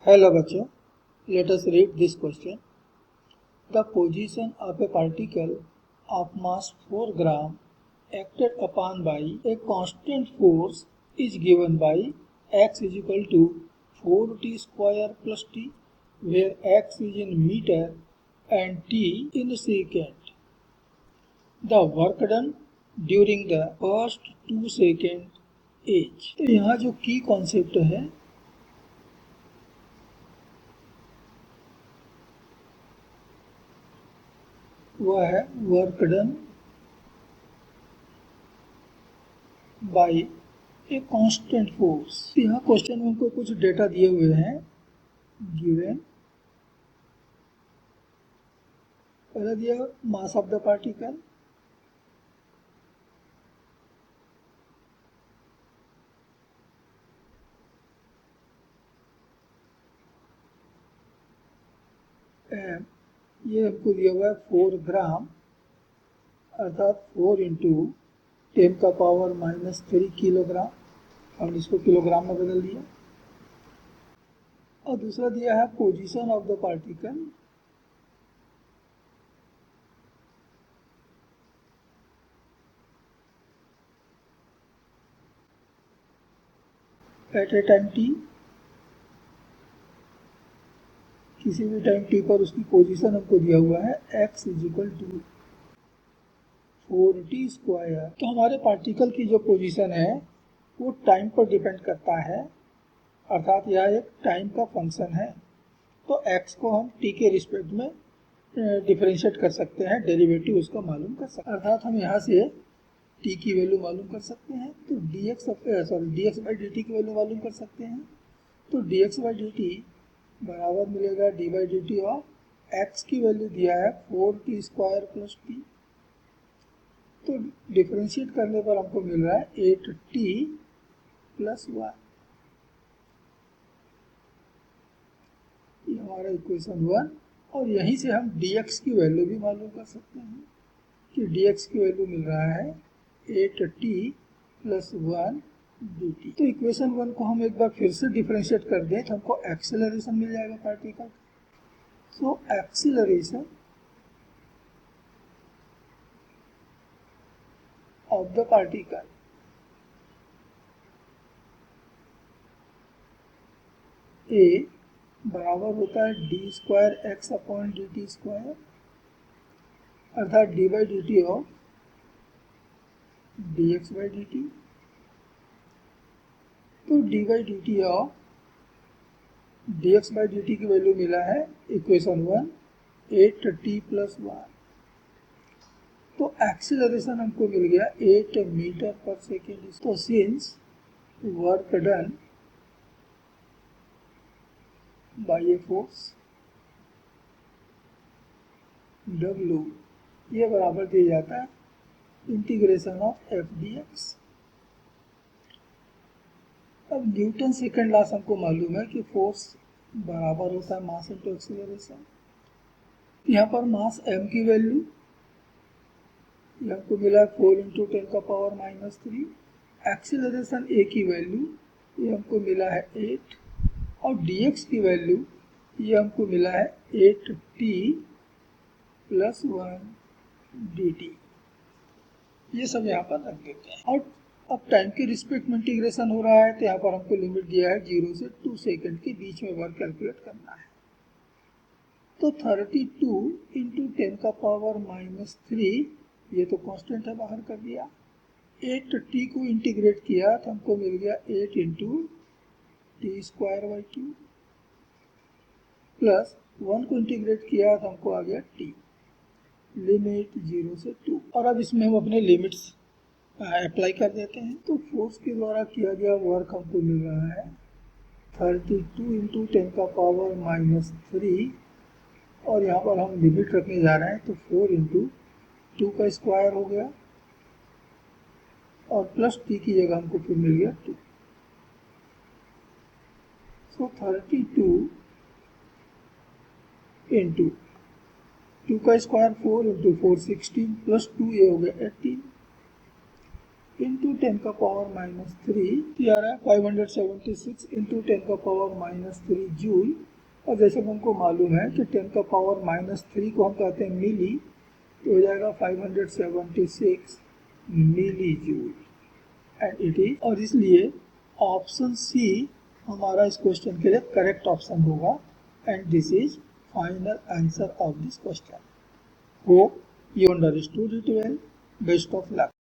Hello bachcho, let us read this question. The position of a particle of mass 4 gram acted upon by a constant force is given by x is equal to 4t square plus t, where x is in meter and t in second. The work done during the first 2 seconds is. तो यहाँ जो की concept है वह है work done by a constant force. यहाँ question में हमको कुछ डेटा दिए हुए हैं गिवन। पहला दिया मास ऑफ द पार्टिकल, ये हमको दिया हुआ है 4 ग्राम अर्थात 4 इंटू 10 का पावर -3 किलोग्राम। हमने इसको किलोग्राम में बदल दिया। और दूसरा दिया है position of the particle, at a time T, किसी भी टाइम टी पर उसकी पोजीशन हमको दिया हुआ है x is equal to 4t square. तो हमारे पार्टिकल की जो पोजीशन है वो टाइम पर डिपेंड करता है, अर्थात यह एक टाइम का फंक्शन है। तो x को हम t के रिस्पेक्ट में डिफरेंशिएट कर सकते हैं, डेरिवेटिव उसका मालूम कर सकते हैं। अर्थात हम यहाँ से t की वैल्यू मालूम कर सकते हैं, तो dx बाई dt की वैल्यू मालूम कर सकते हैं। तो dx बाई dt बराबर मिलेगा D by D T of x की वैल्यू दिया है 4t स्क्वायर प्लस टी। तो डिफरेंशिएट करने पर हमको मिल रहा है 8t प्लस 1। ये हमारा इक्वेशन 1। और यहीं से हम dx की वैल्यू भी मालूम कर सकते हैं कि dx की वैल्यू मिल रहा है 8t प्लस 1 dt। तो इक्वेशन 1 को हम एक बार फिर से डिफरेंशिएट कर दें तो हमको एक्सेलरेशन मिल जाएगा particle. So acceleration of the particle a बराबर होता है D square X upon D T square, अर्थात D by D T of D X by D T. तो D by D T of D X by D T की value मिला है equation 1 8t plus 1। तो acceleration हमको मिल गया 8 metre पर second. तो since work done by a force W ये बराबर दिया जाता है integration of F D x. अब न्यूटन सेकेंड लॉ हमको मालूम है कि फोर्स बराबर होता है मास इनटू एक्सीलरेशन। यहाँ पर मास m की वैल्यू ये हमको मिला 4 इंटू 10 का पावर -3। एक्सीलरेशन a की वैल्यू ये हमको मिला है 8 और dx की वैल्यू ये हमको मिला है 8t प्लस 1 dt। ये सब यहाँ पर रख देते हैं। और अब टाइम के रिस्पेक्ट में इंटीग्रेशन हो रहा है तो यहाँ पर हमको लिमिट दिया है 0 से 2 सेकेंड के बीच में वर्क कैलकुलेट करना है। तो 32 इंटू 10 का पावर -3 ये तो कांस्टेंट है, बाहर कर दिया। 8t को इंटीग्रेट किया तो हमको मिल गया 8 into T square by two plus 1 को इंटीग्रेट किया तो हमको आ गया t, लिमिट 0 से 2। और अब इसमें हम अपने लिमिट्स अप्लाई कर देते हैं। तो फोर्स के द्वारा किया गया वर्क हमको मिल रहा है 32 इंटू 10 का पावर -3 और यहाँ पर हम लिमिट रखने जा रहे हैं तो 4 इंटू 2 का स्क्वायर हो गया और प्लस t की जगह हमको फिर मिल गया 2। सो 32 इंटू 2 का स्क्वायर 4 इंटू 4 16 प्लस 2 ये हो गया 18। इंटू 10 का पावर माइनस 3 आ रहा है 576 इंटू 10 का पावर माइनस 3 जूल। और जैसे हमको मालूम है कि 10 का पावर माइनस 3 को हम कहते हैं मिली, तो हो जाएगा 576 milli joule and it is, और इसलिए ऑप्शन सी हमारा इस क्वेश्चन के लिए करेक्ट ऑप्शन होगा and this is final answer of this question. Hope you understood it well. Best of luck.